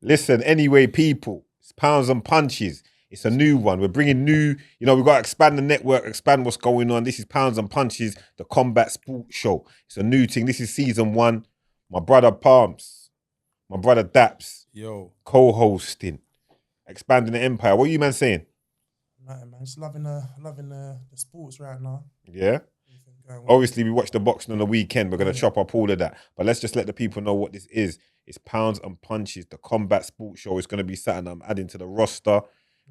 Listen, anyway, people, it's Pounds and Punches. It's a new one. We're bringing new, we've got to expand the network, expand what's going on. This is Pounds and Punches, the combat sports show. It's a new thing. This is season 1. My brother Palms, my brother Daps, co-hosting, expanding the empire. What are you, man, saying? Nothing, man. Just loving the sports right now. Yeah? Obviously, we watched the boxing on the weekend. We're going to chop up all of that. But let's just let the people know what this is. It's Pounds and Punches, the combat sports show. It's going to be something I'm adding to the roster.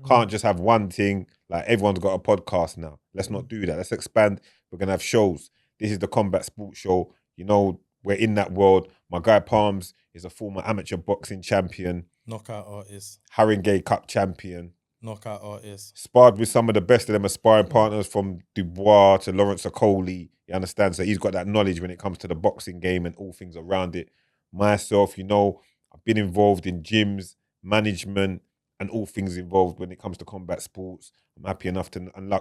Can't just have one thing. Like, everyone's got a podcast now. Let's not do that. Let's expand. We're going to have shows. This is the combat sports show. We're in that world. My guy Palms is a former amateur boxing champion. Knockout artist. Haringey Cup champion. Knockout artist. Sparred with some of the best of them sparring partners, from Dubois to Lawrence Okoli. You understand? So he's got that knowledge when it comes to the boxing game and all things around it. Myself, I've been involved in gyms, management, and all things involved when it comes to combat sports. I'm happy enough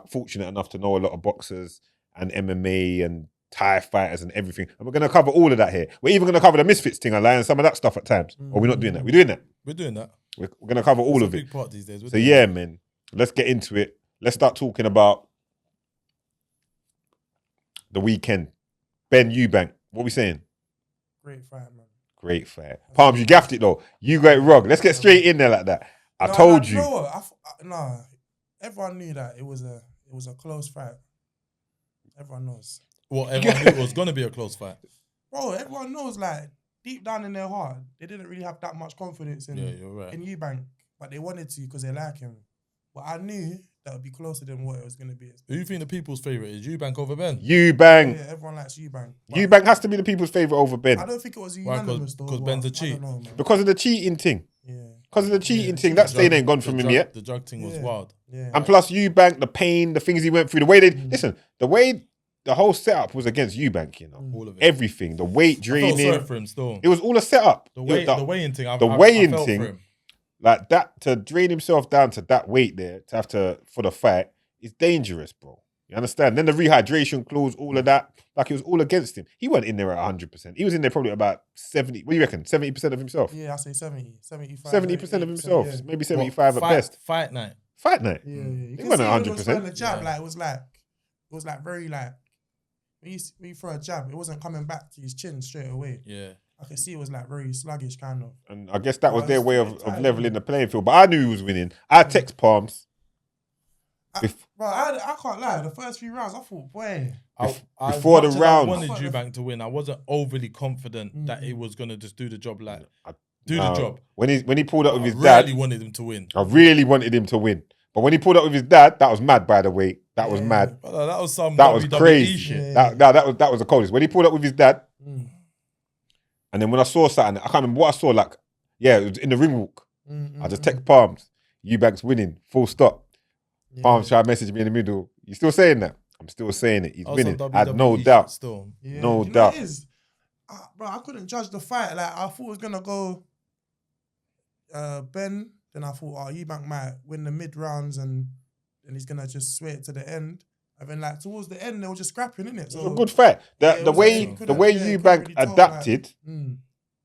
fortunate enough to know a lot of boxers and MMA and Thai fighters and everything. And we're going to cover all of that here. We're even going to cover the Misfits thing, and some of that stuff at times. Or we're not doing that. We're doing that. We're doing that. We're going to cover all of it. Big part these days. So yeah, man, let's get into it. Let's start talking about the weekend. Benn Eubank. What are we saying? Great fight, man. Great fight. Palms, you gaffed it though. You got it wrong. Let's get straight in there like that. I told you. Everyone knew that it was a close fight. Everyone knows. Well, everyone knew it was going to be a close fight. Bro, everyone knows, like, deep down in their heart, they didn't really have that much confidence in Eubank, but they wanted to because they like him. But I knew that would be closer than what it was going to be. Who do you think the people's favourite is? Eubank over Benn? Eubank. Yeah, everyone likes Eubank. Eubank has to be the people's favourite over Benn. I don't think it was unanimous though. Because Benn's a cheat. Because of the cheating thing. Yeah. Because of the cheating thing. That stain ain't gone from him yet. The drug thing was wild. Yeah. And plus Eubank, the pain, the things he went through, the way the way the whole setup was against Eubank, All of it. Everything, the weight draining. I felt sorry for him still. It was all a setup. The weighing thing. I felt thing, for him. like that, to drain himself down to that weight there, for the fight, is dangerous, bro. You understand? Then the rehydration clause, all of that, like it was all against him. He wasn't in there at 100%. He was in there probably about 70. What do you reckon? 70% of himself? Yeah, I say 70, 75. 70% of himself. Yeah. Maybe 75 at best. Fight night. Fight night. Yeah. He wasn't at 100%. The jab, it was like very like, when you throw a jab, it wasn't coming back to his chin straight away. Yeah. I could see it was like very sluggish kind of. And I guess that was their way of leveling the playing field. But I knew he was winning. I text Palms. I can't lie. The first few rounds, I thought, boy. Before the round, I wanted Eubank to win. I wasn't overly confident that he was going to just do the job the job. When he pulled up with his dad. I really wanted him to win. I really wanted him to win. But when he pulled up with his dad, that was mad, by the way. That was mad. That was some That was WWE crazy. shit. That was the coldest. When he pulled up with his dad, and then when I saw something, I can't remember what I saw, it was in the ring walk. I just text Palms. Eubank's winning, full stop. Palms tried to message me in the middle. You still saying that? I'm still saying it. He's winning. I had no doubt. Still. Yeah. No doubt. It is? Bro, I couldn't judge the fight. Like, I thought it was going to go Benn. Then I thought, Eubank might win the mid rounds and he's going to just sway it to the end. And then, towards the end, they were just scrapping, innit? So, it was a good fight. The way Eubank adapted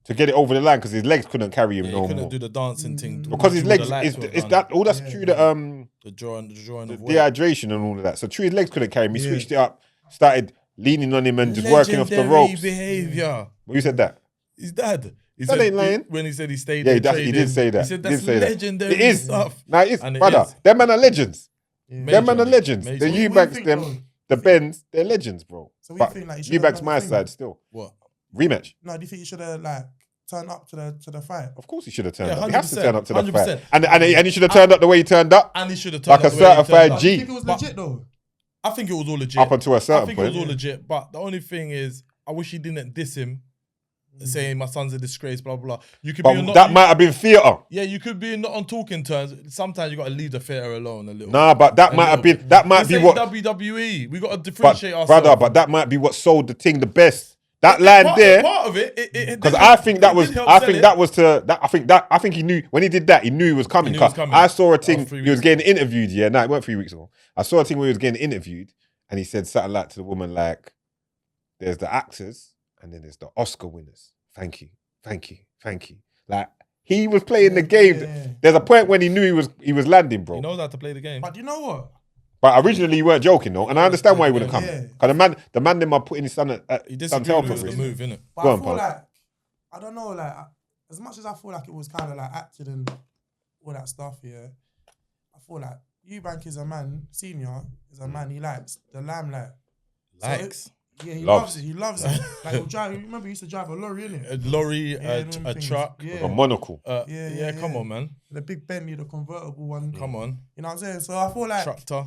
to get it over the line, because his legs couldn't carry him no more. He couldn't do the dancing thing. Because his legs, is that all that's true, the drawing of dehydration and all of that. So true, his legs couldn't carry him. He switched it up, started leaning on him and just working off the ropes. Behaviour. Well, you said that? His dad. That ain't lying. When he said he stayed he did say that. He said that's legendary it is. stuff. Nah, it is. Brother, them man are legends. Them man are legends. The Eubanks, the Benns, they're legends, bro. So but think, Eubank's my side still. What? Rematch. No, do you think he should have turned up to the fight? Of course he should have turned up. He has to turn up to the 100%. fight. And he should have turned up the way he turned up. And he should have turned like up a certified G. I think it was legit though. I think it was all legit. Up until a certain point. I think it was all legit. But the only thing is, I wish he didn't diss him, saying my son's a disgrace, blah, blah, blah. You could might have been theatre. Yeah, you could be not on talking terms. Sometimes you got to leave the theatre alone a little. Nah, but that might be what WWE. We got to differentiate ourselves. Brother, but that might be what sold the thing the best. That line there, part of it, because I think he knew when he did that. He knew he was coming. I saw a thing. He was getting interviewed. Yeah, no, it weren't 3 weeks ago. I saw a thing where he was getting interviewed, and he said something like to the woman like, "There's the actors, and then there's the Oscar winners. Thank you. Like, He was playing the game. There's a point when he knew he was landing, bro. He knows how to play the game. But you know what? But originally you weren't joking, though, and I understand why he wouldn't come. Because the man them are putting his son at son's health at risk. Move, innit? But I feel like, I don't know, like, as much as I feel like it was kind of like acted and all that stuff, yeah, I feel like Eubank is a man, senior is a man, he likes the limelight. Likes? Yeah, he loves it. He loves it. Like, he'll drive, remember he used to drive a lorry, innit? A lorry, a truck. A monocle. Yeah, come on, man. The big Benny, the convertible one. Come on. You know what I'm saying? So I feel like... Tractor.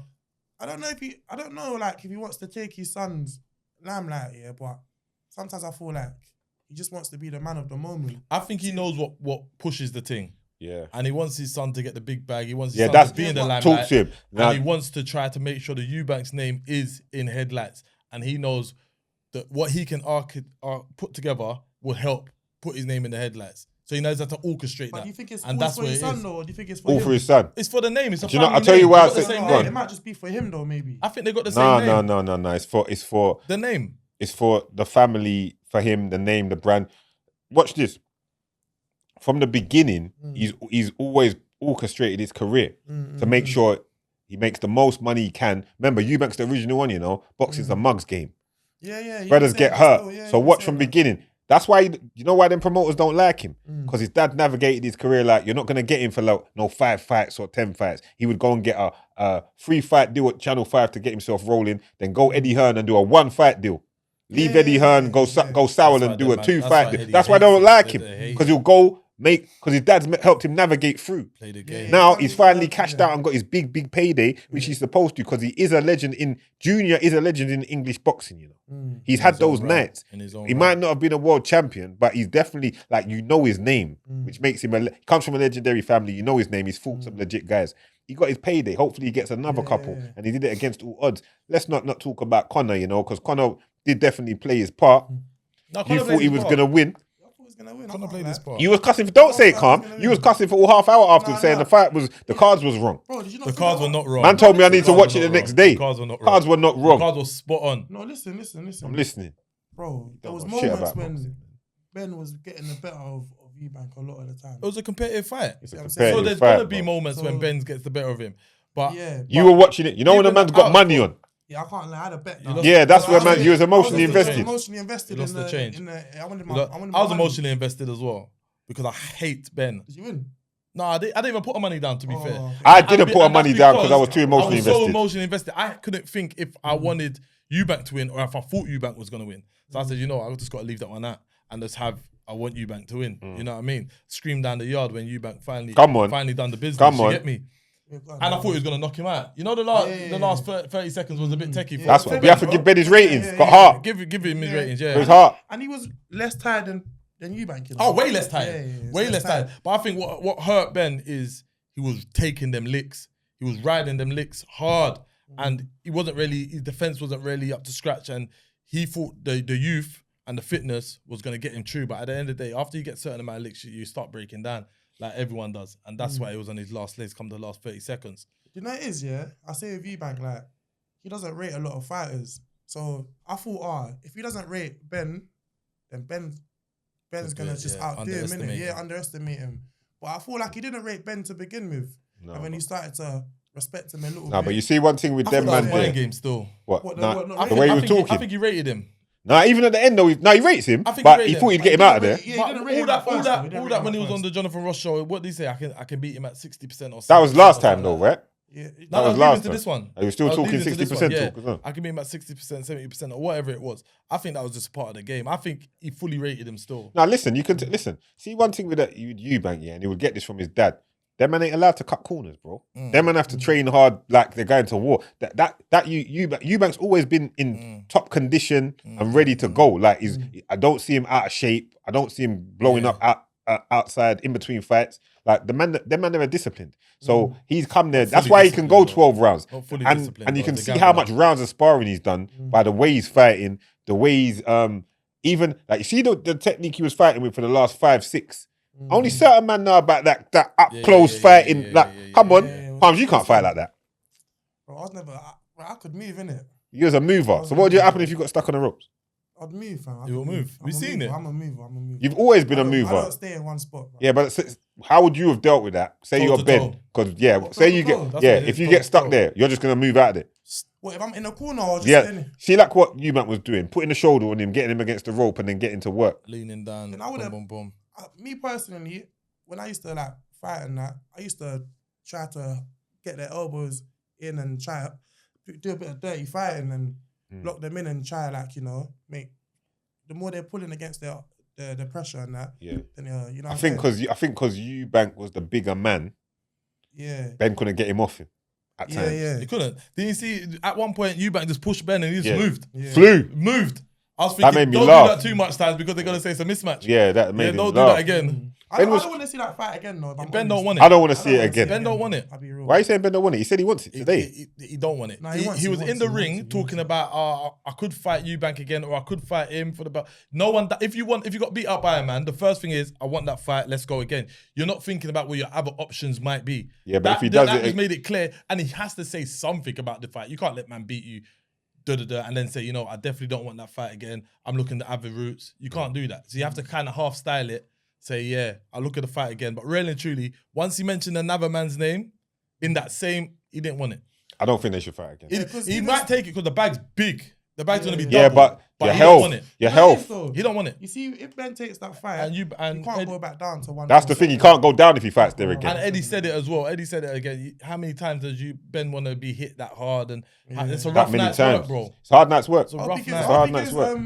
I don't know like if he wants to take his son's limelight, yeah, but sometimes I feel like he just wants to be the man of the moment. I think he knows what pushes the thing. Yeah. And he wants his son to get the big bag. He wants his son to be in the limelight. Talk to him. Now, and he wants to try to make sure the Eubank's name is in headlights. And he knows that what he can put together will help put his name in the headlights. So he knows how to orchestrate but that. do you think it's and all that's for where his it son is. though, or do you think it's for all him? for his son? It's for the name. It's a Do you know? family I'll tell you name. why I They got said- the same go on. name. It might just be for him though, maybe. I think they got the same name. No. It's for The name. It's for the family, for him, the name, the brand. Watch this. From the beginning, he's always orchestrated his career to make sure he makes the most money he can. Remember, Eubank's the original one, you know. Boxing's a mugs game. Yeah. Brothers get hurt. So watch from beginning. That's why, you know why them promoters don't like him? Because his dad navigated his career like, you're not going to get him for like, no 5 fights or 10 fights. He would go and get a 3-fight deal at Channel 5 to get himself rolling, then go Eddie Hearn and do a 1-fight deal. Leave Eddie Hearn, go Sowell and do a 2-fight deal. That's why they don't like him. Because he'll go because his dad's helped him navigate through. Play the game. Now he's finally cashed out and got his big payday, which he's supposed to, because he is a legend in Junior, is a legend in English boxing. You know, he's had those nights. He might not have been a world champion, but he's definitely like, you know his name, which makes him he comes from a legendary family. You know his name. He's fought some legit guys. He got his payday. Hopefully he gets another couple, and he did it against all odds. Let's not talk about Conor, you know, because Conor did definitely play his part. No, You thought he was gonna win. Conor played his part. You was cussing. Don't say it, calm. You was cussing for all half hour after saying the cards was wrong. Bro, did you not The cards were not wrong. Man told me I need to watch it the next day. The cards were not wrong. Cards were not The wrong. cards were spot on. No, listen. I'm listening. Bro, there was know shit moments about when boxing. Ben was getting the better of Eubank a lot of the time. It was a competitive fight. It's a So competitive So there's fight, gonna be bro. moments when Ben gets the better of him. But Yeah, You were watching it. You know when the Even man's got the money on. yeah, I can't lie. I had a bet. lost- Yeah, that's I where was man. You was emotionally I was invested. Emotionally invested You lost in the change. I wanted Look, my I was money. emotionally invested as well because I hate Ben. Did you win? No, I didn't even put my money down, to be fair. okay. I didn't put my And money that's down because I was too emotionally I was so invested. emotionally invested. I couldn't think if I wanted Eubank to win or if I thought Eubank was going to win. So I said, you know, I just got to leave that one out and just I want Eubank to win. You know what I mean? Scream down the yard when Eubank finally done the business. Come on. You get me? And I thought he was going to knock him out. You know, the last 30 seconds was a bit techie. for That's for what we Ben, have to bro. give Ben his ratings. Yeah, Got yeah. heart. Give him his ratings, Got yeah. his heart. And he was less tired than Eubank. You know? Oh, way less tired. Yeah, Way less tired. But I think what hurt Ben is he was taking them licks. He was riding them licks hard. And his defense wasn't really up to scratch. And he thought the youth and the fitness was going to get him through. But at the end of the day, after you get a certain amount of licks, you start breaking down like everyone does. And that's why it was on his last legs come the last 30 seconds. You know it is, yeah? I say with Eubank, like, he doesn't rate a lot of fighters. So I thought, if he doesn't rate Ben, then Ben's going to just outdo him, innit? Yeah, underestimate him. But I feel like he didn't rate Ben to begin with. No, and when he started to respect him a little No, bit. but you see one thing with I them thought that man was mind there. game still. What? What, Nah, what, not the rating? way he I was think talking. I think he rated him. Nah, even at the end though, he rates him, I think but he he rated thought him. he'd get him out of there. Yeah, he But didn't rate all him that, at first, though. He didn't rate him when at he was on first. the Jonathan Ross show, what did he say? I can beat him at 60% or That was 70% last or time something though, like right? Yeah, No, That was I was last leaving to time. this one. He was still I was talking leaving to this 60% one, yeah. talk as well. I can beat him at 60%, 70% or whatever it was. I think that was just part of the game. I think he fully rated him still. Now listen, you can listen. See one thing with Eubank, yeah, and he would get this from his dad. Them man ain't allowed to cut corners, bro. Them man have to train hard like they're going to war. Eubank's always been in top condition and ready to go. Like I don't see him out of shape. I don't see him blowing up outside in between fights. Like them man never disciplined. So he's come there. That's why he can go 12 rounds. Not fully And disciplined, you bro. can The see guy how was much rounds of sparring he's done by the way he's fighting, the way he's even like you see the technique he was fighting with for the last 5-6. Only certain man know about that up close fighting. Come on, Palms, you can't fight like that. Bro, I could move, innit? You was a mover. So what would happen if you got stuck on the ropes? I'd move, fam. You will move. We've seen it. I'm a mover. You've always been a I mover. don't stay in one spot. Bro. Yeah, but how would you have dealt with that? Say Toe you're to Ben, toe. because What, say toe you to get toe? That's yeah, what it if is, you toe get to stuck toe. there, you're just gonna move out of it. What if I'm in a corner or just Yeah, in? see, like what Eubank was doing, putting the shoulder on him, getting him against the rope, and then getting to work. Leaning down. Then I would have. Boom, boom, boom. Me personally, when I used to like fight and that, I used to try to get their elbows in and try to do a bit of dirty fighting and lock them in and try make. The more they're pulling against the pressure and that, then you know. I think because Eubank was the bigger man, Ben couldn't get him off him at times. He couldn't. Didn't you see at one point Eubank just pushed Ben and he just moved. Flew. Moved. I was That thinking, made me don't laugh. do that too much times because they're gonna say it's a mismatch. Yeah, that made him don't laugh. do that again. I don't want to see that fight again, though. Ben don't want it. I don't want to see it again. Ben don't want it. I'll be real. Why are you saying Ben don't want it? He said he wants it today. He don't want it. Nah, he was in the ring talking about, I could fight Eubank again, or I could fight him for the belt. No one. If you got beat up by a man, the first thing is, I want that fight. Let's go again. You're not thinking about what your other options might be. Yeah, but if he does that it, made it clear, and he has to say something about the fight. You can't let man beat you. And then say, I definitely don't want that fight again. I'm looking at other routes. You can't do that. So you have to kind of half style it. Say, yeah, I'll look at the fight again. But really and truly, once he mentioned another man's name in that same, he didn't want it. I don't think they should fight again. He might take it because the bag's big. The bag's going to be double. Yeah, but your he health, don't want it. your health. He don't want it. You see, if Ben takes that fight, And you can't go back down to one. That's the thing. He can't go down if he fights there again. And Eddie said it as well. Eddie said it again. How many times does Ben want to be hit that hard? And it's a That rough many night's times, work, bro. It's a hard night's work. It's a rough It's night. a hard night's work.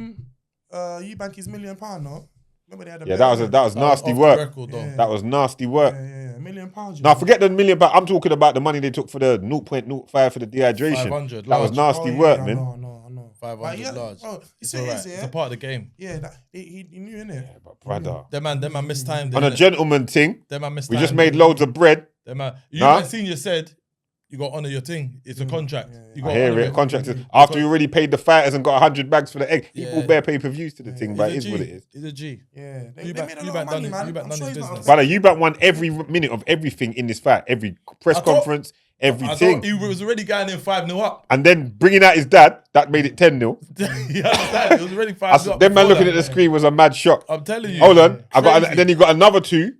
Eubank is £1 million, no? Remember they had a Yeah, that was nasty Off the work. record, though. That was nasty work. Yeah, £1 million. Now forget the £1 million. I'm talking about the money they took for the 0.05 for the dehydration. 500 That was large. nasty work, man. I know. 500 large. Bro, It's all right. It's a part of the game. Yeah, he knew, innit? Yeah, but brother, Them man mistimed it. on a gentleman thing, Them man mistimed we just it. made loads of bread. Them man. Nah. Senior said, you got to honour your thing. It's a contract. You I got hear it. Contractors. After you already paid the fighters and got 100 bags for the egg, he bought bare pay-per-views to the thing, but it is what it is. He's a G. Yeah, they Eubank- made a lot Eubank of money, done man. it. Eubank I'm done sure his he's not business. upset. Brother, Eubank won every minute of everything in this fight, every press I thought- conference, I everything. thought he was already going in 5-0 up. And then bringing out his dad, that made it 10-0. You understand? It was already 5-0 up. Them man before looking that. at the screen was a mad shock. I'm telling you. Hold on. Crazy. Then you got another two.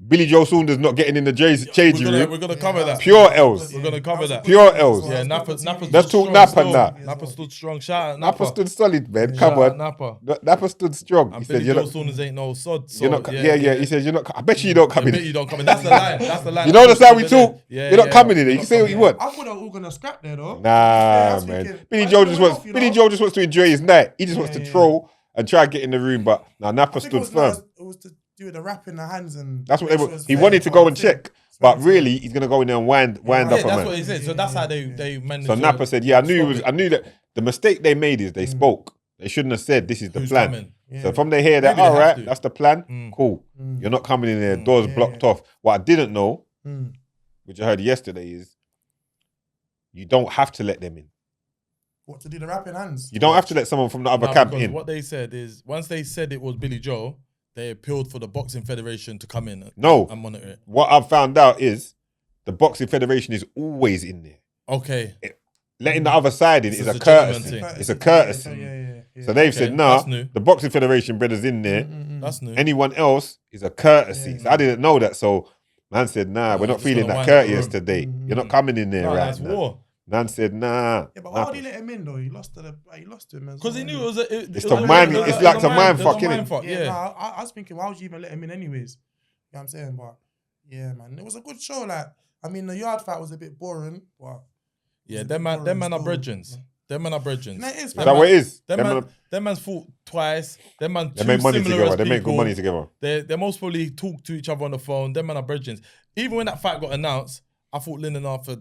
Billy Joe Saunders not getting in the changing room. We're gonna cover that. Pure L's. We're gonna cover that. Pure L's. Yeah, Napa. Let's talk Napa now. Napa stood strong. Shout out Napa Napa. stood solid, man. Shout Come out on. Napa. Napa stood strong. And He said, Billy "You're Joe not. Saunders ain't no sod. So, You're not. Yeah. He said, "You're not. I bet you don't come I in." bet you don't come in. That's the line. That's the line. You know that's how we Yeah, talk. yeah, You're not yeah. coming in there. You You're can say not what you coming want. I thought they were all gonna scrap there, though. Nah, was man. thinking, Billy why Joe did just they wants. off, you Billy know? Joe just wants to enjoy his night. He just wants to Yeah. troll and try and get in the room. But now Napa I think stood firm. it was to do with the wrap in the hands and. That's what make they sure were. it's He fair wanted to for go the and thing. check, but really he's gonna go in there and wind Yeah, up a that's man. what he said. So that's how they managed. So Napa said, "Yeah, I knew that the mistake they made is they spoke. They shouldn't have said this is the Who's plan. coming? So from they hear that, Maybe they all have right, to. that's the plan. Cool. You're not coming in there. Doors blocked off. What I didn't know, which I heard yesterday, is you don't have to let them in. What to do the wrap in hands? You don't have to let someone from the other No, camp because in. what they said is once they said it was Billy Joe, they appealed for the Boxing Federation to come in No. and monitor it. What I've found out is the Boxing Federation is always in there. Okay. Letting the other side in This is is a a gentleman courtesy. thing. It's a courtesy. Yeah. So they've Okay, said, nah, that's new. the Boxing Federation brothers in there. That's new. Anyone else is a courtesy. So I didn't know that. So man said, nah, we're not just feeling gonna that wind up the courteous room. today. You're not coming in there No, right that's now. war. Man said, nah. Yeah, but why would he let him in though? He lost to him. Because he knew it was a. It's to mind- it's like to mind fuck, innit? innit? Yeah, Yeah. I was thinking, why would you even let him in anyways? You know what I'm saying? But yeah, man, it was a good show. Like, I mean, the yard fight was a bit boring, but Yeah, it's a them bit man are boring bridgins. still. Them man are bridgins. No, it is, Is fam. that what it is? Them man's fought twice. Them man They two make money similar together. as They make good people. money together. They most probably talk to each other on the phone. Them man are bridgins. Even when that fight got announced, I thought Lynn and Arthur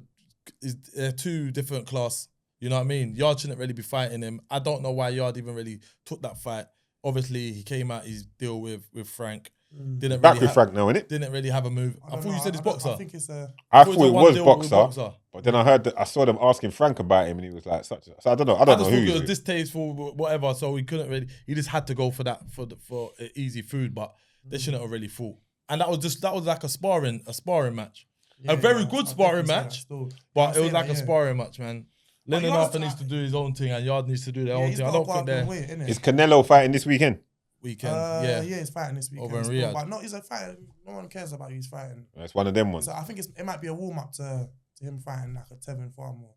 is two different class. You know what I mean? Yard shouldn't really be fighting him. I don't know why Yard even really took that fight. Obviously, he came out his deal with Frank. Didn't Back really with Frank now, innit? Didn't really have a move. I don't thought you know. said it's I don't- boxer. I think it's a. I thought thought it a one was deal with boxer, but then I saw them asking Frank about him, and he was like, "Such." So I don't know. I I don't just know thought who it he was is. distasteful, whatever. So he couldn't really. He just had to go for that for easy food, but they shouldn't have really fought. And that was like a sparring match, a very good sparring match. But it was like a sparring match, man. Lennon Arthur needs to do his own thing and Yard needs to do their own thing. I don't think they're Is Canelo fighting this weekend? weekend. Yeah, he's fighting this weekend. Over in Riyadh. But no, he's a fighter. No one cares about who he's fighting. It's one of them ones. So I think it might be a warm up to him fighting like a Tevin Farmer.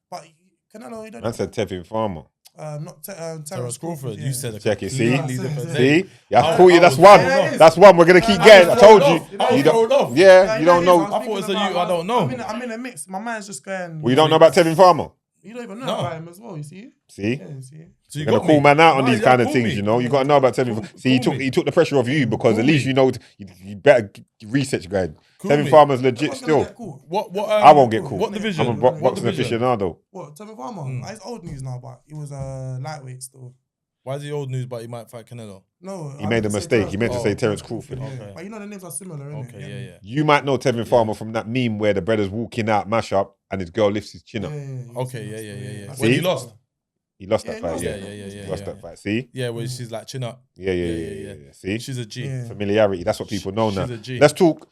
But Canelo, he don't. Man said Tevin Farmer. Not Terence Crawford. Yeah. You said a Check it. See? completely different name. See? Yeah, I told you that's one. That's one. We're gonna keep getting. I told you. I was thrown off. Yeah, you don't know. I thought it was a you. I don't know. I'm in a mix. My mind's just going. Well, you don't know about Tevin Farmer. You don't even know No. about him as well. You see? See? Yeah, you see? So you You're gonna got call me. man out on No, these you kind gotta of call things, me. you know. You gotta know about Tevin. See, Call he took the pressure off you because at least you know you better research, guy. Call Tevin me. Farmer's legit What's gonna still. get caught? What? I won't get caught. What division? I'm a What boxing division? aficionado. What? Tevin Farmer? He's old news now, but he was lightweight still. Why is he old news, but he might fight Canelo? No, He made a mistake. He meant to say Terence Crawford. Crawford. Yeah. Okay. But you know the names are similar, innit? Okay, yeah. You might know Tevin Farmer from that meme where the brother's walking out, mash up, and his girl lifts his chin up. Okay, yeah. See? When he lost? He lost that Yeah, fight. he Yeah, lost it. He lost that fight. See? Yeah, where she's like chin up. Yeah. See? She's a G. Yeah. Familiarity. That's what people know now. She's a G. Let's talk.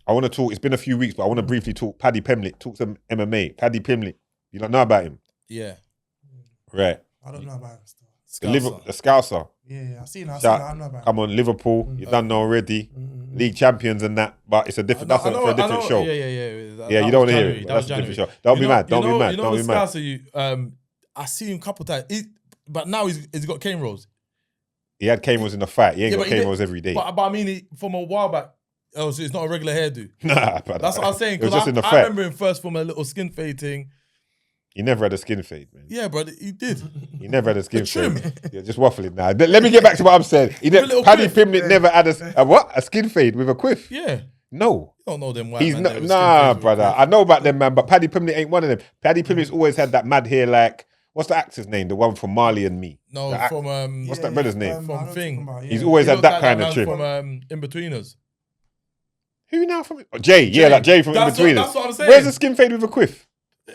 I want to talk. It's been a few weeks, but I want to briefly talk. Paddy Pimblett. Talk some MMA. Paddy Pimblett. You don't know about him, Yeah. right? I don't know about him still. The Scouser. Yeah, I've seen it. Shout- I know about him. Come on, Liverpool. You done know already. League champions and that, but it's a different. That's for a different show. Yeah. Yeah, you don't want to hear it. That's a different show. Don't be mad. Don't be mad. Don't be mad. I see him a couple times. But now he's got cane rolls. He had cane rolls in the fight. He ain't Yeah, got but he cane did- rolls every day. But I mean, from a while back, oh, so it's not a regular hairdo. Nah, brother. That's what I'm saying. It was Because just in the I fight. remember him first from a little skin fade thing. He never had a skin fade, man. Yeah, bro, he did. He never had a skin A trim. fade. You're just waffling now. Let me get back to what I'm saying. a little Paddy quiff. Pimblett never had a what? A skin fade with a quiff? Yeah. No. You don't know them white He's man not. that was Nah, skin fade with brother. a I know about them, man. But Paddy Pimblett ain't one of them. Paddy Pimblett's always had that mad hair, like what's the actor's name? The one from Marley and Me. No, The from What's that brother's name? I know From what you're Thing. talking about, He's yeah. always He had looked that like kind of man trim. from In-Betweeners. Who now from? Oh, Jay. Yeah, like Jay from In That's Between. that's what I'm saying. Where's the skin fade with a quiff?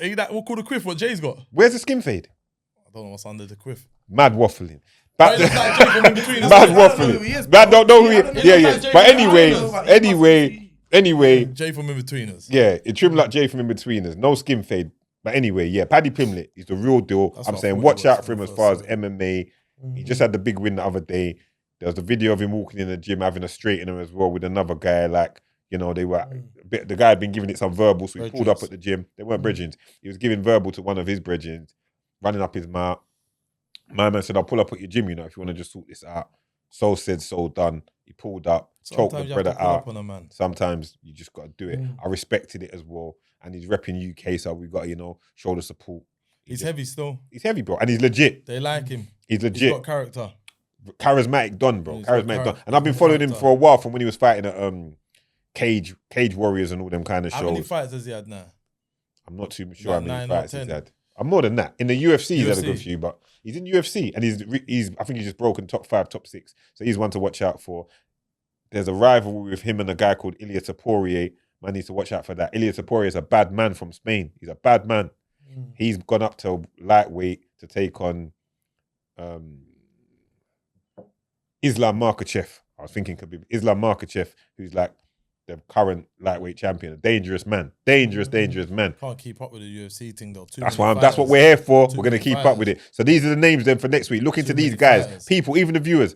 We'll call the quiff what Jay's got. Where's the skin fade? I don't know what's under the quiff. Mad waffling. Back Right, it's like Jay from In-Betweeners. Mad I don't know who he waffling. is, Bad bro. don't know who he I don't know. is. Yeah, He yeah. looks like But Jay from anyway, Jay from In-Betweeners. yeah, it trimmed like Jay from In Betweeners. No skin fade. But anyway, yeah, Paddy Pimblett is the real deal. That's I'm what I saying thought watch he was out for him from as the far as first MMA. He just had the big win the other day. There was a video of him walking in the gym having a straightener as well with another guy. Like, you know, they were the guy had been giving it some verbal, so he pulled up Bridgins. at the gym. They weren't bridgins. He was giving verbal to one of his bridgins, running up his mouth. My man said, I'll pull up at your gym, you know, if you want to just sort this out. So said, so done. He pulled up, choked Sometimes the you have to brother pull out. up on a man. Sometimes you just got to do it. I respected it as well. And he's repping UK, so we got to, you know, show the support. He's heavy still. He's heavy, bro. And he's legit. They like him. He's He's legit. got character. Charismatic Don, bro. He's got Charismatic Don. character. And I've been following him Character. for a while from when he was fighting at Cage Warriors and all them kind of How many shows. fights has he had now? I'm not too sure how Like many 9 or fights he's 10? had. I'm more than that. In the UFC, he's had a good UFC. few, but he's in UFC and he's I think he's just broken top 5, top 6. So he's one to watch out for. There's a rivalry with him and a guy called Ilia Topuria. Man needs to watch out for that. Ilia Topuria is a bad man from Spain. He's a bad man. He's gone up to lightweight to take on Islam Makhachev. I was thinking could be Islam Makhachev, who's like the current lightweight champion. A dangerous man. Dangerous man. Can't keep up with the UFC thing though. That's what we're here for. Too We're going to many keep up with it. So these are the names then for next week. Look into Too these many guys. fighters. People, even the viewers.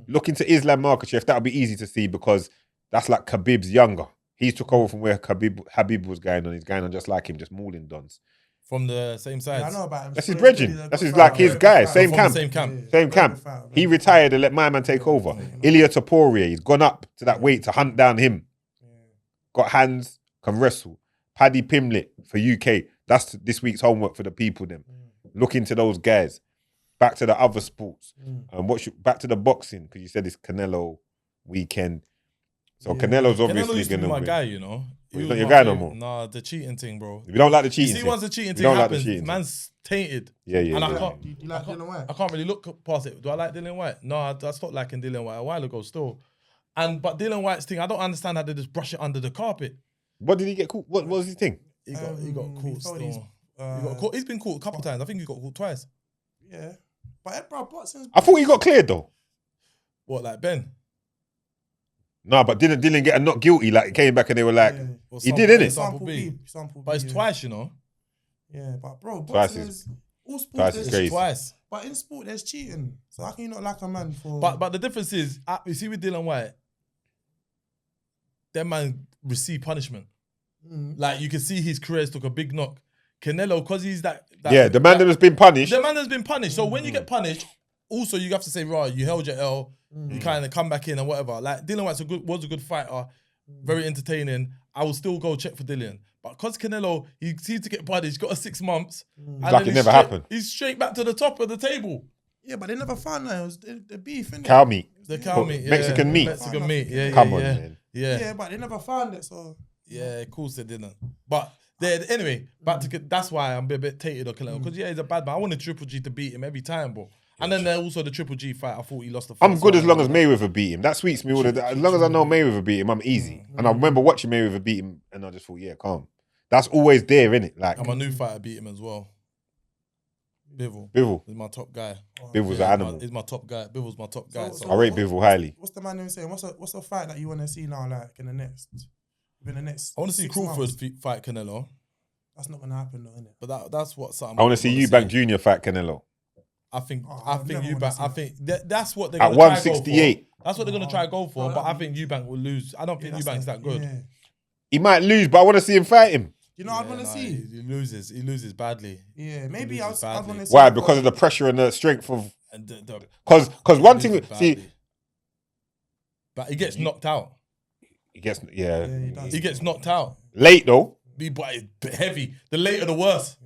Look into Islam Makhachev. That'll be easy to see because that's like Khabib's younger. He took over from where Habib was going on. He's going on just like him, just mauling dons. From the same Yeah, I sides. know about him. That's his He's brethren. a That's good his fighter, like his very guy. good Same fighter. camp. Same camp. Yeah, Same very camp. good fighter, He very retired and let my man take over. Ilia Topuria, he's gone up to that weight to hunt down him. Got hands, can wrestle. Paddy Pimblett for UK. That's this week's homework for the people. Them look into those guys. Back to the other sports. Back to the boxing because you said it's Canelo weekend. So Canelo's Canelo obviously used to going be to my win. guy, you know. Well, He he's was not your my guy no favourite. more. Nah, the cheating thing, bro. If you don't like the You cheating, see, once the cheating you thing don't like the happens, cheating thing. man's tainted. Yeah. And I yeah. can't. Do you like Dylan White? I can't really look past it. Do I like Dylan White? No, I stopped liking Dylan White a while ago still. But Dylan White's thing, I don't understand how they just brush it under the carpet. What did he get caught? What was his thing? He got he caught thought still. he's, He got caught. He's been caught a couple times. I think he got caught twice. Yeah. But bro, boxing's... I thought he got cleared though. What, like Ben? No, but didn't get a not guilty. Like it came back and they were like, Yeah. Or he did, innit? Sample B. Sample But it's B, twice, you know. Yeah, but bro, Twice boxing is- is all sports. twice is there's crazy. Twice. But in sport, there's cheating. So how can you not like a man for? But the difference is, you see with Dylan White, that man received punishment. Like you can see his career took a big knock. Canelo, because he's that Yeah, the man that has been punished. the man has been punished. So when you get punished, also you have to say, right, you held your L, you kind of come back in and whatever. Like Dylan White was a good fighter, very entertaining. I will still go check for Dylan. But because Canelo, he seems to get punished, got a 6 months. And Like then it he's never straight- happened. He's straight back to the top of the table. Yeah, but they never found that. It was the beef, innit? Cow meat. The cow meat, yeah. Mexican meat. Mexican meat, yeah, Come yeah, on, yeah. man. Yeah. Yeah, but they never found it, so... Yeah, of course they didn't. But anyway, back to that's why I'm a bit tated on Canelo because he's a bad man. I wanted Triple G to beat him every time, bro. And then also the Triple G fight, I thought he lost the fight. I'm good as long as Mayweather beat him. That sweets me all the time. As long as I know Mayweather beat him, I'm easy. And I remember watching Mayweather beat him, and I just thought, yeah, calm. That's always there, innit? Like And my new fighter beat him as well. Bivol. Bivol. He's my top guy. Bivol's an animal. He's my top guy. Bivol's my top guy. So I rate Bivol highly. What's the man even saying? What's a fight that you want to see now, like, in the next... Within the next I want to see 6 Crawford months? fight Canelo, That's not going to happen, though, innit? but that's what something I want to see Eubank Jr. fight Canelo I think Oh, I I'd think never wanna Eubank. see I that. think that's what they're at gonna try go 168. for. That's what they're gonna try go for. No, But I that'd think Eubank will lose. I don't think that's Eubank's that good. Yeah. He might lose, but I want to see him fight him. You know, I'd want to see. He loses. He loses badly. Yeah, maybe loses I'd badly. want to see. Why? Because of the pressure and the strength of. And Because one thing, loses see, badly. But he gets knocked out. he gets Yeah, he does. He gets knocked out. late though, But it's heavy. The later the worse.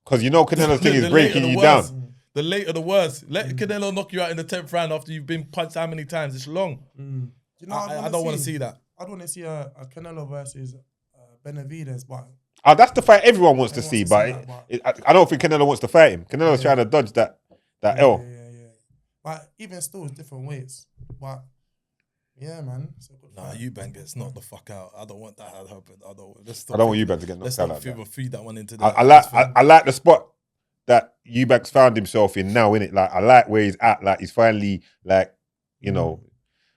because you know Canelo's thing is The breaking later you the down. worse. The later the worse. Let Canelo knock you out in the 10th round after you've been punched how many times? It's long. You know, I don't want to see that. I'd want to see a Canelo versus Benavidez, but Oh, that's the fight everyone wants to Everyone see, wants to but see that, I don't think Canelo wants to fight him. Canelo's trying to dodge that L. yeah. But even still, it's different weights. But yeah, man, it's a good Nah, fight. Eubank gets knocked the fuck out. I don't want that to happen. I don't want Eubank to get knocked Let's out not like that. feed that one into I that. like the spot that Eubank's found himself in now, innit? Like I like where he's at. Like he's finally like, you know,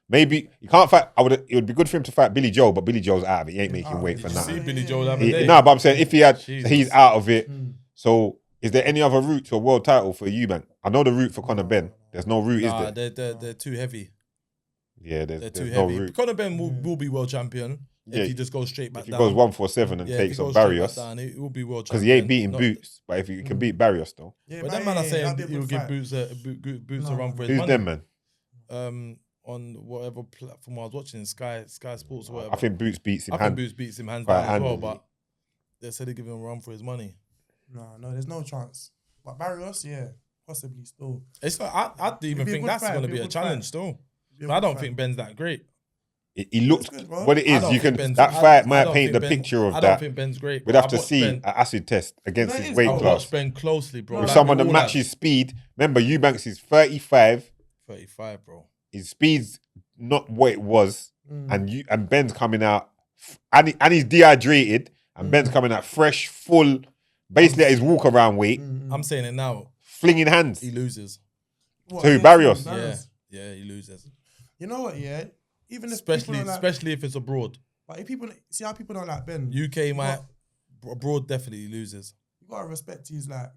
maybe he can't fight. It would be good for him to fight Billy Joe, but Billy Joe's out of it. He ain't making weight for Did you see nothing. Billy Joe the other day? No, but I'm saying if he had, Jesus. he's out of it. So is there any other route to a world title for Eubank? I know the route for Conor Benn. There's no route, Nah, is there? they're too heavy. Yeah, They're there's too no heavy. route. Conor Benn will be world champion Yeah, if he just goes straight back If he down. goes 147 and Yeah, takes if he on goes straight Barrios, back down, he will be world because champion. he ain't beating Not- Boots, but if he can beat Barrios though, Yeah, But them man are that'd saying be a he'll good give fight. Boots a No, run for his who's money. them, man? On whatever platform I was watching, Sky Sports or whatever. I think Boots beats him. I think Boots beats him hands quite down as well, handily. but they said they give him a run for his money. No, there's no chance. But Barrios, yeah, possibly still. It's not, I don't even It'd be a think good that's fight, going to it'd be be a a good challenge fight. still. Be a But I good don't fight. think Ben's that great. He looks good, bro. what it I is. don't You think can Ben's- that I fight don't might paint the think Ben- picture of I don't that. think Ben's great. We'd bro. have to I watched see Ben- an acid test against No, it his is, weight bro. I class watched Ben closely, bro. with Like, someone we that all matches speed. Remember, Eubanks is 35. have 35, bro. His speed's not what it was, and Ben's coming out, and he's dehydrated, and Ben's coming out fresh, full, basically at his walk around weight, I'm saying it now. flinging hands. He loses. What, So against Barrios? Yeah, he loses. You know what? Yeah, even if people Especially don't like, especially if it's abroad. but if people see how people don't like Ben, UK might got- abroad definitely loses. you gotta respect his like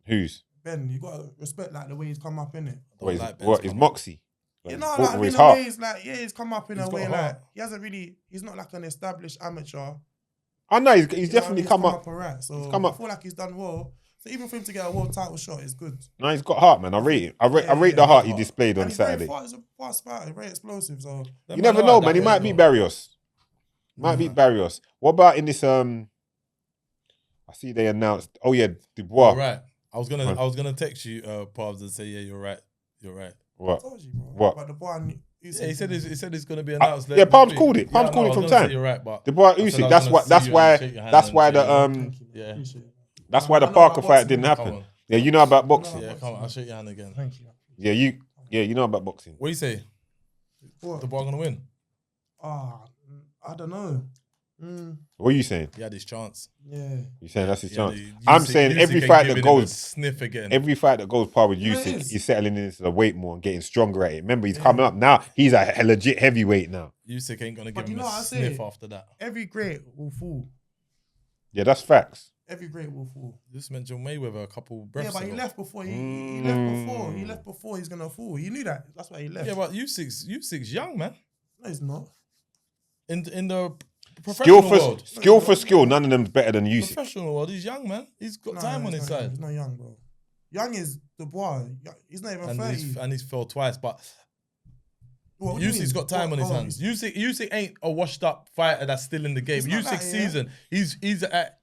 Who's? Ben. You gotta respect like the way he's come up in it. I don't like Ben's What is come up. Moxie? You Like, know, fought like with in his a heart. way, it's like he's come up in He's a got way a like heart. he hasn't really. He's not like an established amateur. I know he's You know definitely what I mean? come up. alright. So come up. I feel like he's done well. So even for him to get a world title shot is good. No, he's got heart, man. I rate him. I rate the heart he displayed on And he's very Saturday. fast, he's a fast fighter, very explosive. So You never know, man. He might beat Barrios. Might beat Barrios. What about in this? I see they announced. Oh yeah, Dubois. All right. I was gonna text you, Pabs, and say, yeah, you're right. I What? told you, bro. What? But the boy, Yeah, he said it's gonna be announced. yeah, Palms called it. Palms called it from time. You're right, but Dubois I said I Usyk. was That's gonna why. see That's you why. and shake your hand That's and why say, the Thank you. yeah. Appreciate it. That's why the I know Parker about fight boxing. didn't Come happen. on. Yeah, you know about boxing. Yeah, come on, I'll shake your hand again. Thank you. Yeah, you know about boxing. What do you say? What? The bar gonna win? I don't know. What are you saying? He had his chance. Yeah. You saying that's his Yeah, chance? the I'm Usyk- saying Usyk every ain't fight that giving him a goes, sniff again. every fight that goes par with Yeah, it Usyk, is. he's settling into the weight more and getting stronger at it. Remember, he's coming up now. He's a legit heavyweight now. Usyk ain't gonna But give you him know a what I sniff say? after that. Every great will fall. Yeah, that's facts. Every great will fall. Just mentioned Mayweather a couple breaths Yeah, but he ago. left before. He left before. He left before he's gonna fall. He knew that. That's why he left. Yeah, but Usyk's young, man. No, he's not. In the professional world. Skill for skill, none of them's better than Usyk. Professional world, he's young, man. He's got time on his side. He's not young, bro. Young is Dubois. He's not even 30. And he's fell twice, but What do you Usyk's mean? got time on his hands. Usyk ain't a washed up fighter that's still in the game. It's not Usyk's that, yeah. season,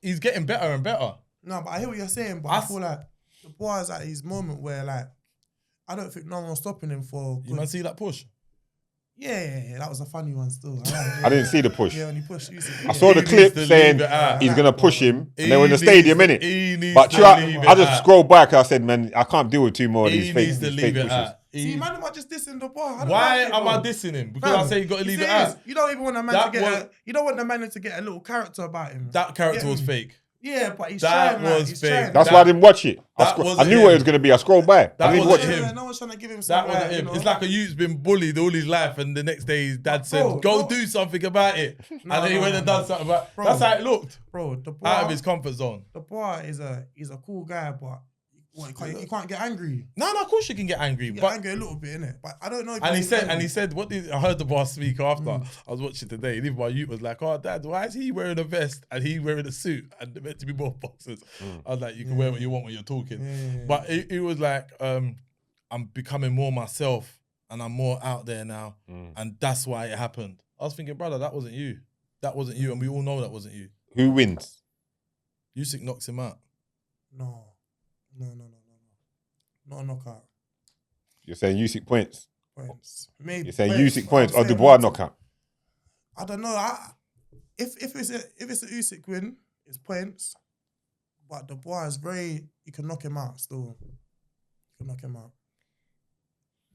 he's getting better and better. No, but I hear what you're saying, but I feel like Dubois is at his moment where, like, I don't think no one's stopping him for... You man see that push? Yeah, that was a funny one still. I didn't see the push. Yeah, when he pushed Usyk. I saw the clip saying he's going to push him, and they were in the stadium, innit? But I just scrolled back and I said, man, I can't deal with two more of these fake pushes. See, man, am I just dissing Dubois? Why am I dissing him? Because I say you got to leave it out. You don't even want a man to get you don't want the man to get a little character about him. That character was fake. Yeah, but he's that trying. Was fake. Trying. That's why I didn't watch it. I knew what it was going to be. I scrolled by. I didn't watch it. No one's trying to give him that wasn't him. It's like a youth's been bullied all his life, and the next day his dad said, "Go do something about it," and then he went and done something about it. That's how it looked. Bro, out of his comfort zone. Dubois is a cool guy, but you can't get angry. No, of course you can get angry. But angry a little bit, innit? But I don't know. And he said, what did I heard the boss speak after? I was watching today, and even my youth was like, "Oh, Dad, why is he wearing a vest and he wearing a suit and they're meant to be both boxers?" I was like, "You can wear what you want when you're talking." But it was like, I'm becoming more myself and I'm more out there now, and that's why it happened. I was thinking, brother, that wasn't you. That wasn't you, and we all know that wasn't you. Who wins? Usyk knocks him out. No. Not a knockout. You're saying Usyk points? Maybe. You're saying Usyk points or Dubois knockout? I don't know. If it's a Usyk win, it's points. But Dubois is you can knock him out still. You can knock him out.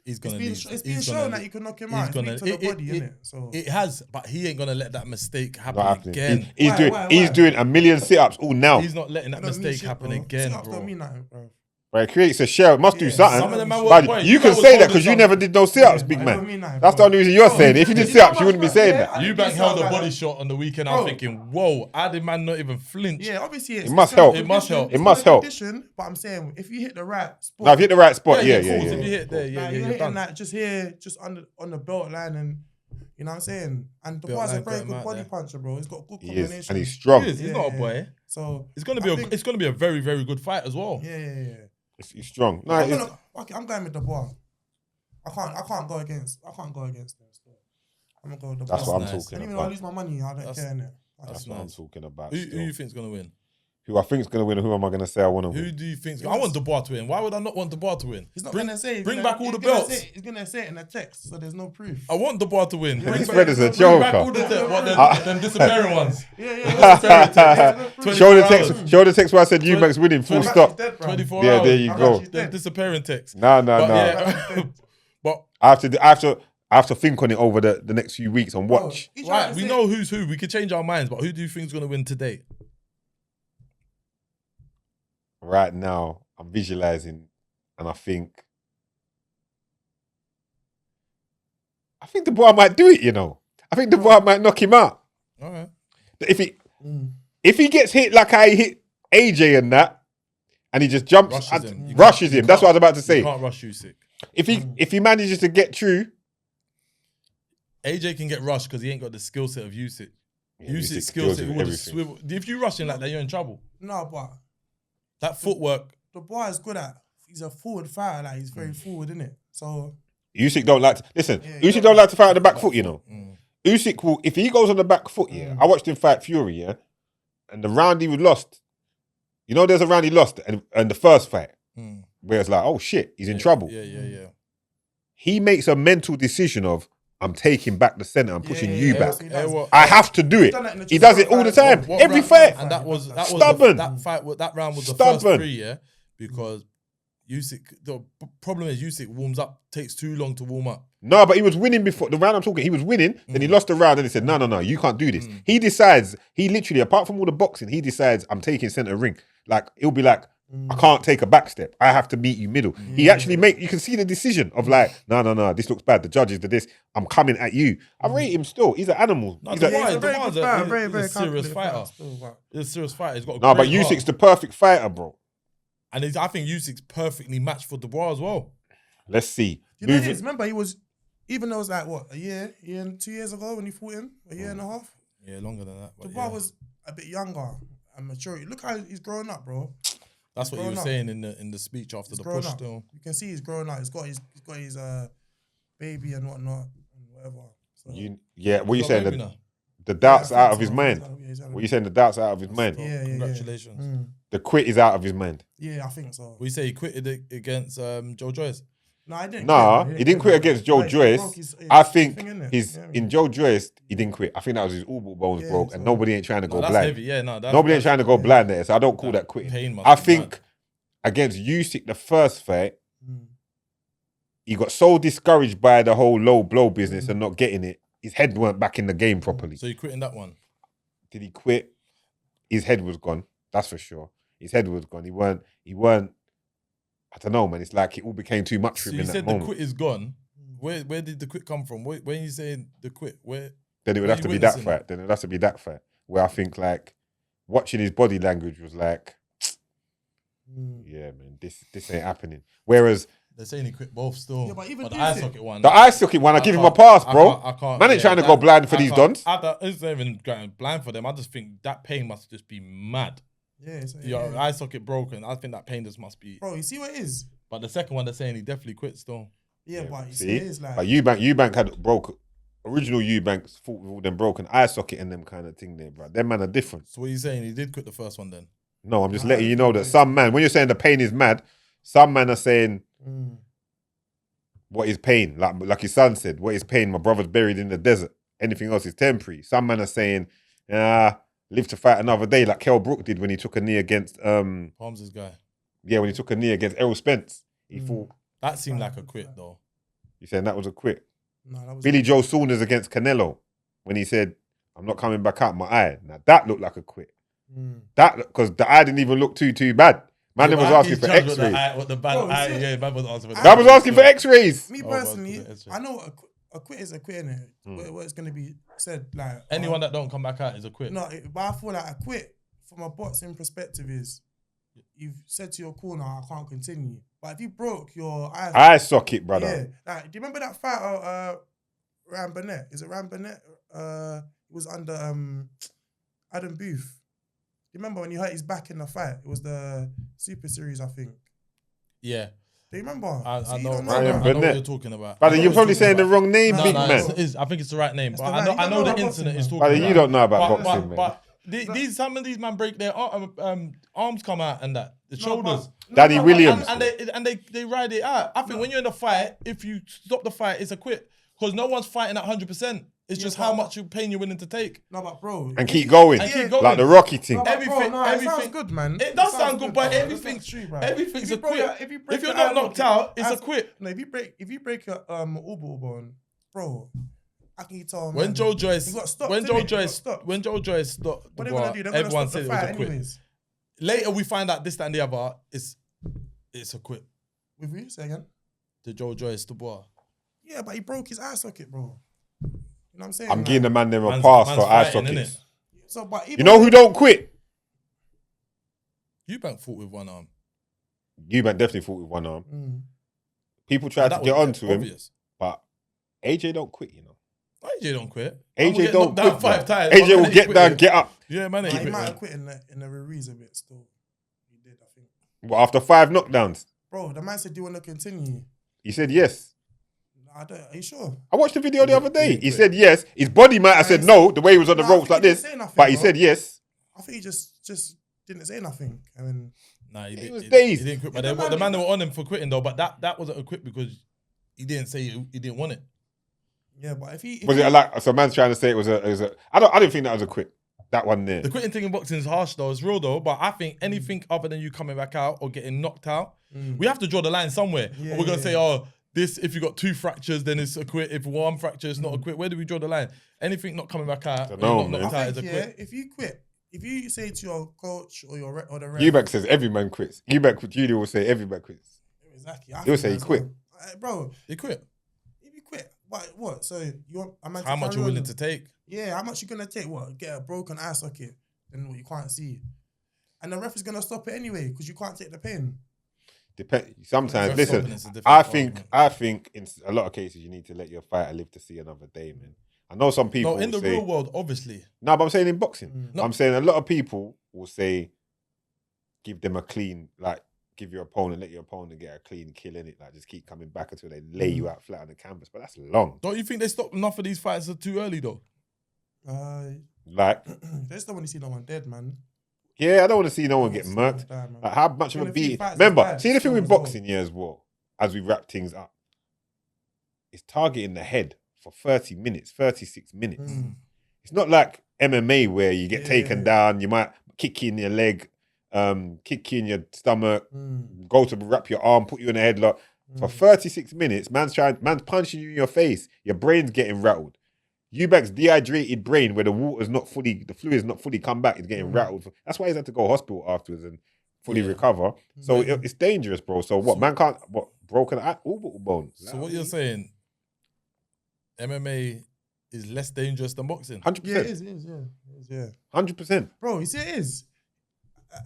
He's gonna it's been shown that you can knock him out. It's linked to the body, innit? So it has, but he ain't gonna let that mistake happen again. He's doing a million sit-ups all now. He's not letting that mistake happen again, sit-ups don't mean nothing, bro. But it creates a shell. It must do something. Some of them but you can say that because you never did no sit-ups, big man. That's the only reason you're saying it. If you did sit-ups, you wouldn't be saying that. Eubank held a body shot on the weekend. I'm thinking, whoa, how did man not even flinch? Yeah, obviously it must help. It must help. It must help. But I'm saying, if you hit the right spot. No, if you hit the right spot, yeah. If you hit there, you're hitting that just here, just on the belt line, and you know what I'm saying? And Dubois is a very good body puncher, bro. He's got good combination. And he's strong. He's not a boy. So it's gonna be a very, very good fight as well. Yeah. He's strong. No, I'm going with Dubois. I can't go against him. I'm gonna go with Dubois. That's what I'm talking about. And even though I lose my money, I don't care, innit? That's what I'm talking about. Who you think's gonna win? Who I think's gonna win, and who am I gonna say I want to win? Who do you think? I want Dubois to win. Why would I not want Dubois to win? He's not gonna say. Bring back all the belts. He's gonna say it in a text, so there's no proof. I want Dubois to win. This red is a joker. Bring back all the disappearing ones. Yeah. Show the text where I said Eubank's winning. Full stop. 24 yeah, hours. there you go. The disappearing text. No. But I have to think on it over the next few weeks and watch. Right, we know who's who. We can change our minds, but who do you think's gonna win today? Right now, I'm visualizing, and I think Dubois might do it. You know, I think Dubois might knock him out. All right. If he gets hit like I hit AJ and that, and he just jumps, rushes him. That's what I was about to say. You can't rush Usyk. If he manages to get through, AJ can get rushed because he ain't got the skill set of Usyk. Yeah, Usyk's skill set would have swivel. If you rush him like that, you're in trouble. No, but that footwork. Dubois is good at. He's a forward fighter. Like he's very forward, isn't it? So Usyk don't like to listen. Usyk don't like to fight on the back foot. You know, Usyk will if he goes on the back foot. Yeah, I watched him fight Fury. Yeah, and the round he lost. You know, there's a round he lost, and the first fight where it's like, oh shit, he's in trouble. Yeah. He makes a mental decision of, I'm taking back the centre. I'm pushing you back. Well, I have to do it. He does it all the time. Every fight. And that was stubborn. That round was the first three, yeah, because Usyk. The problem is Usyk warms up, takes too long to warm up. No, but he was winning before the round I'm talking. He was winning, then he lost the round, and he said, "No, you can't do this." He decides. He literally, apart from all the boxing, he decides, "I'm taking centre ring." Like it'll be like I can't take a back step. I have to meet you middle. He actually you can see the decision of like, no, this looks bad. The judges did this. I'm coming at you. I rate him still. He's an animal. No, He's he's a a serious fighter. He's a serious fighter. He's got a but great Usyk's heart. the perfect fighter, bro. And I think Usyk's perfectly matched for Dubois as well. Let's see. You know, remember he was, even though it was like what, a year and 2 years ago when he fought him, a year and a half. Yeah, longer than that. Dubois was a bit younger and mature. Look how he's grown up, bro. That's what he was saying in the speech after the push. Still, you can see he's grown up. He's got his baby and whatnot and whatever. So. What are you saying? The doubt's out of his mind. What are you saying? The doubt's out of his mind. Yeah. Congratulations. Mm. The quit is out of his mind. Yeah, I think so. We say he quitted against Joe Joyce. No, I didn't. Nah, he didn't quit against Joe Joyce. I think in Joe Joyce, he didn't quit. I think that was his elbow bones broke, and nobody ain't trying to go that's blind. heavy. Yeah, nobody ain't trying to go blind there, so I don't call that quitting. I think against Usyk, the first fight, he got so discouraged by the whole low blow business and not getting it. His head weren't back in the game properly. So he quit in that one. Did he quit? His head was gone. That's for sure. His head was gone. He weren't. I don't know, man. It's like it all became too much for him in that moment. You said the quit is gone. Where did the quit come from? When you saying the quit, where? Then it would have to be that fight. Then it would have to be that fight where I think like watching his body language was like, yeah, man, this ain't happening. Whereas they're saying he quit both still. Yeah, but even the eye socket one. The eye socket one, I give him a pass, bro. I can't. Man ain't trying to go blind for these dons. It's not even going blind for them. I just think that pain must just be mad. Yeah, your eye socket broken. I think that pain just must be. Bro, you see what it is? But the second one, they're saying he definitely quit still. Yeah, but you see, it is like. But Eubank had original Eubanks fought with all them broken eye socket and them kind of thing there, bro. Them man are different. So what are you saying? He did quit the first one then? No, I'm just letting you know that some man, when you're saying the pain is mad, some man are saying, what is pain? Like his son said, what is pain? My brother's buried in the desert. Anything else is temporary. Some man are saying, live to fight another day, like Kell Brook did when he took a knee against Palms' guy. Yeah, when he took a knee against Errol Spence. He fought. That seemed like a quit though. You saying that was a quit? No, that was Billy Joe Saunders against Canelo when he said, I'm not coming back out my eye. Now that looked like a quit. That because the eye didn't even look too bad. Man, was asking for X-rays. Man was asking for. That was asking for X-rays. Me personally, I know a quit is a quit, innit? What it's gonna be said like anyone that don't come back out is a quit. No, but I feel like a quit from a boxing perspective is you've said to your corner, I can't continue. But if you broke your eye socket, brother. Yeah. Like, do you remember that fight Ram Burnett? Is it Ram Burnett? It was under Adam Booth. You remember when he hurt his back in the fight? It was the Super Series, I think. Yeah. Do you remember? I know Ryan what you're talking about. Brother, you're probably saying the wrong name, big man. I think it's the right name. But I know the incident is talking about. Brother, you don't know about boxing, man. But some of these man break their arms come out and that. The shoulders. Danny Williams. And they ride it out. I think when you're in a fight, if you stop the fight, it's a quit. Because no one's fighting at 100%. It's just how much pain you're willing to take. No, but bro. And keep going. Like the Rocky thing. No, everything sounds good, man. It does sound good, but everything's a quit. If you're not knocked out, it's a quit. No, if you break your elbow bone, bro, I can tell. When Joe Joyce stopped, everyone said it was a quit. Later we find out this, that, and the other. It's a quit. With you, say again. To Joe Joyce, Dubois. Yeah, but he broke his eye socket, bro. You know what I'm saying? I'm giving the man them a pass for eye sockets. So, but you know who don't quit? Eubank fought with one arm. Eubank definitely fought with one arm. People tried to get onto him, but AJ don't quit, you know. AJ don't quit. AJ don't quit. 5 times. AJ will get down, get up. Yeah, man. He might have quit in the Ruiz a bit still. He did, I think. Well, after 5 knockdowns? Bro, the man said, do you want to continue? He said yes. Are you sure? I watched the video the other day. He said yes. His body might have said no, the way he was on the ropes like this. But he said yes. I think he just didn't say nothing. I mean, he was dazed. He didn't quit. But the man that were on him for quitting though, but that wasn't a quit because he didn't say he didn't want it. Yeah, but if he was it like so? Man's trying to say it was a. I don't think that was a quit. That one there. The quitting thing in boxing is harsh though. It's real though. But I think anything other than you coming back out or getting knocked out, we have to draw the line somewhere. Yeah, we're gonna say, this, if you got 2 fractures, then it's a quit. If 1 fracture, it's not a quit. Where do we draw the line? Anything not coming back out, not knocked out is a quit. If you quit if you say to your coach or the ref, Eubank says every man quits. Eubank Jr will say every man quits. exactly. He'll say he quit. Bro. He quit. If you quit, what? So you want a man? How much you're willing to take? Yeah, how much you gonna take? What? Get a broken eye socket, then what? You can't see, and the ref is gonna stop it anyway because you can't take the pain. Sometimes, listen. I think in a lot of cases you need to let your fighter live to see another day, man. I know some people. No, in the real world, obviously. No, but I'm saying in boxing. No. I'm saying a lot of people will say, give them a clean, like, give your opponent, let your opponent get a clean kill in it. Like, just keep coming back until they lay you out flat on the canvas. But that's long. Don't you think they stopped enough of these fights too early, though? Like, they just don't want to see no one dead, man. Yeah, I don't want to see no one get murked. Like, how much of a beat? Remember, see the thing with boxing here as well, as we wrap things up, it's targeting the head for 30 minutes, 36 minutes. It's not like MMA where you get taken down, you might kick you in your leg, kick you in your stomach, go to wrap your arm, put you in a headlock. For 36 minutes, man's punching you in your face, your brain's getting rattled. Eubank's dehydrated brain, where the fluid's not fully come back, is getting rattled. That's why he's had to go to hospital afterwards and fully recover. So it's dangerous, bro. So what? Man can't broken orbital bones. So what you're saying? MMA is less dangerous than boxing. 100%. Yeah, it is. Yeah. 100%. Bro, you see, it is.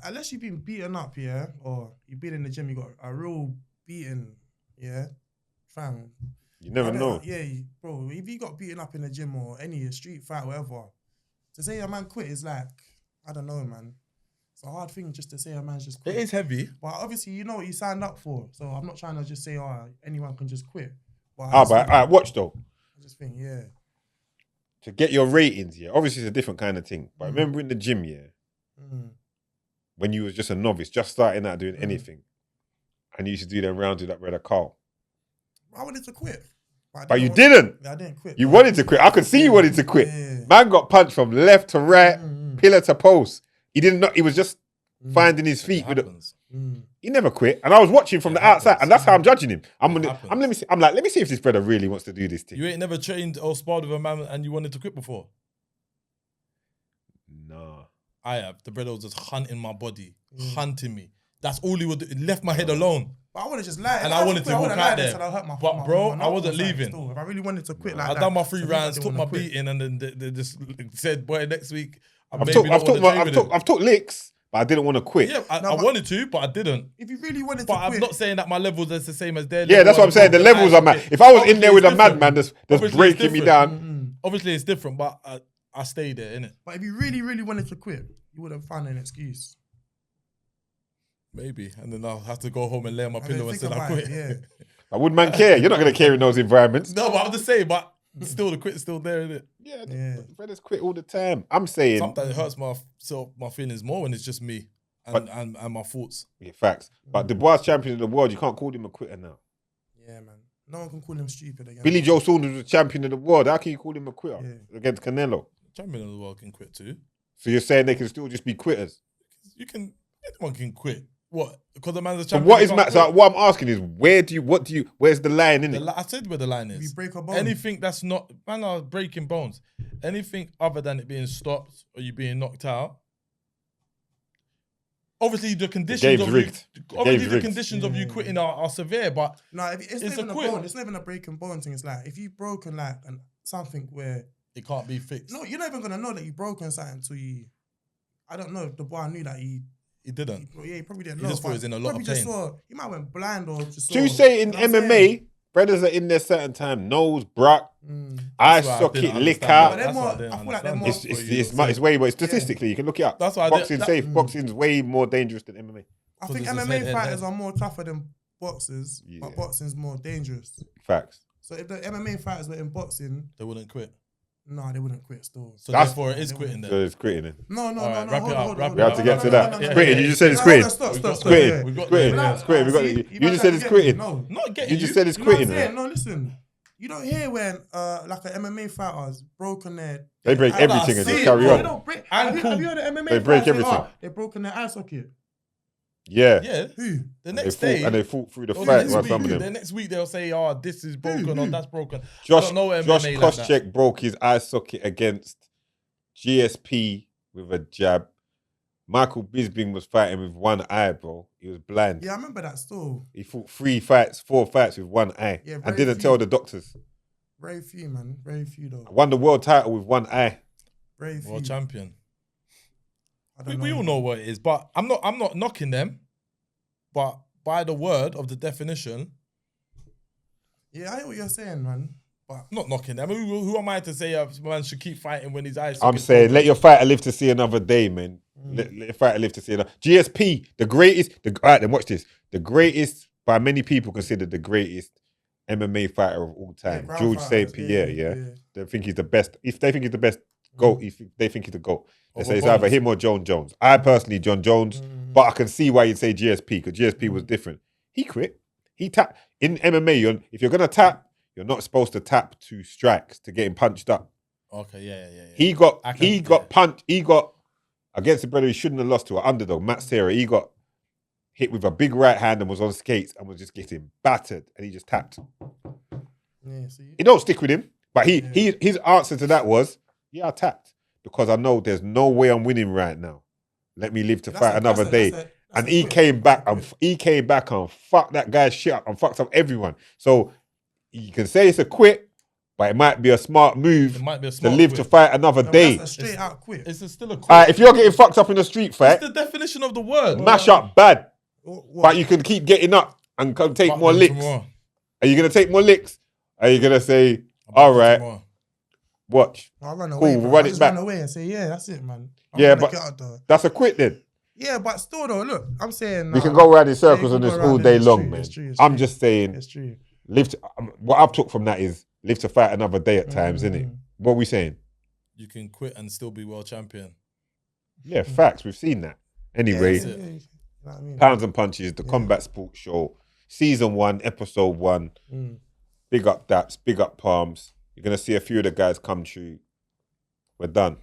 Unless you've been beaten up, yeah, or you've been in the gym, you got a real beating, yeah, fam. You never know. Yeah, bro, if you got beaten up in the gym or any street fight, whatever, to say a man quit is like, I don't know, man. It's a hard thing just to say a man's just quit. It is heavy. But obviously, you know what you signed up for. So I'm not trying to just say, anyone can just quit. But watch though. I just think, yeah. To get your ratings, yeah, obviously it's a different kind of thing. But remember in the gym, yeah, when you was just a novice, just starting out doing anything, and you used to do them rounds with that brother Carl. I wanted to quit. But you didn't. Yeah, I didn't quit. You wanted to quit. I could see you wanted to quit. Yeah. Man got punched from left to right, pillar to post. He didn't know. He was just finding his feet. He never quit. And I was watching from the outside, and that's how I'm judging him. Let me see if this brother really wants to do this thing. You ain't never trained or sparred with a man and you wanted to quit before? No. I have. The brother was just hunting my body, hunting me. That's all he would do. He left my head alone. But I would have just lied. And I wanted to walk out there. But bro, I wasn't Still. leaving. If I really wanted to quit like that. I done my 3 rounds, took my beating, and then they just said, boy, next week, I've took licks, but I didn't want to quit. Yeah, I wanted to, but I didn't. If you really wanted to But quit. I'm not saying that my levels are the same as their Yeah, that's what I'm saying. The levels are mad. If I was in there with a madman that's breaking me down. Obviously, it's different, but I stayed there, innit? But if you really, really wanted to quit, you would have found an excuse. Maybe. And then I'll have to go home and lay on my pillow and say I quit. But would man care? You're not going to care in those environments. No, but I'm just saying, but still the quit's still there, innit? Yeah. Brothers quit all the time. I'm saying. Sometimes it hurts my feelings more when it's just me and my thoughts. Yeah, facts. But Dubois champion of the world, you can't call him a quitter now. Yeah, man. No one can call him stupid again. Billy Joe Saunders was champion of the world. How can you call him a quitter against Canelo? Champion of the world can quit too. So you're saying they can still just be quitters? Anyone can quit. What? Because the man's a So champion. what I'm asking is, where's the line in it? I said where the line is. If you break a bone. Anything that's not, man are breaking bones. Anything other than it being stopped or you being knocked out. Obviously, the conditions of you quitting are severe, but no, it's not even a bone. It's not even a breaking bone thing. It's like if you've broken like something where it can't be fixed. No, you're not even gonna know that you've broken something until you. I don't know if the boy knew that he didn't. He probably didn't know. He just thought he was in a lot of pain. He might have went blind or just. Do you say in MMA, brothers are in there certain time, nose, brock, eye socket, lick out. I feel like they're more. It's way more. Statistically, you can look it up. That's why boxing's safe. Boxing's way more dangerous than MMA. I think MMA fighters are more tougher than boxers, but boxing's more dangerous. Facts. So if the MMA fighters were in boxing, they wouldn't quit. No, they wouldn't quit still. So therefore it is quitting then. So it's quitting then. No. Wrap it up. We have to get to that. Quitting. You just said it's quitting. Stop. Quitting. It's quitting. You just said it's quitting. No, not getting. You just said it's quitting. No, listen. You don't hear when like an MMA fighter's broken their. They break everything and just carry on. They don't break. Have you heard of MMA? They break everything. They've broken their eye socket. Yeah. Who? The next day. And they fought through the fight with some of them. The next week they'll say, this is broken or that's broken. Josh MMA Koscheck broke his eye socket against GSP with a jab. Michael Bisping was fighting with one eye, bro. He was blind. Yeah, I remember that still. He fought 4 fights with one eye. Yeah, and didn't tell the doctors. Very few, man. Very few, though. Won the world title with one eye. Very few. World champion. We all know what it is, but I'm not knocking them. But by the word of the definition. Yeah, I hear what you're saying, man. But I'm not knocking them. Who am I to say a man should keep fighting when his eyes? I'm saying, let your fighter live to see another day, man. Let your fighter live to see another. GSP, the greatest. All right, then watch this. The greatest, by many people considered the greatest MMA fighter of all time. Yeah, George St. Pierre, yeah. They think he's the best. If they think he's the best GOAT, they think he's the GOAT. They say it's either him or John Jones. I personally, John Jones, but I can see why you'd say GSP, because GSP was different. He quit. He tapped. In MMA, if you're going to tap, you're not supposed to tap 2 strikes to get him punched up. Okay, yeah. He got punched. He got, against the brother he shouldn't have lost to, an underdog, Matt Serra. He got hit with a big right hand and was on skates and was just getting battered, and he just tapped. Yeah, see? It don't stick with him, but his answer to that was, I tapped because I know there's no way I'm winning right now. Let me live to fight another day. And he came back and fucked that guy's shit up and fucked up everyone. So you can say it's a quit, but it might be a smart move to live to fight another day. That's a straight out quit. It's still a quit. If you're getting fucked up in a street fight, it's the definition of the word. Mash up bad. But you can keep getting up and take more licks. Are you going to take more licks? Are you going to say, all right, watch? I'll run away. Cool, we'll run it back. Run away and say, yeah, that's it, man. But that's a quit then. Yeah, but still though, look, I'm saying... we can go around in circles on this all day long, man. I'm just saying, it's true. What I've took from that is live to fight another day at times, innit? What are we saying? You can quit and still be world champion. Yeah, facts. We've seen that. Anyway, You know what I mean? Pounds and Punches, the Combat Sports Show, Season 1, Episode 1. Big up Daps, big up Palms. You're going to see a few of the guys come true. We're done.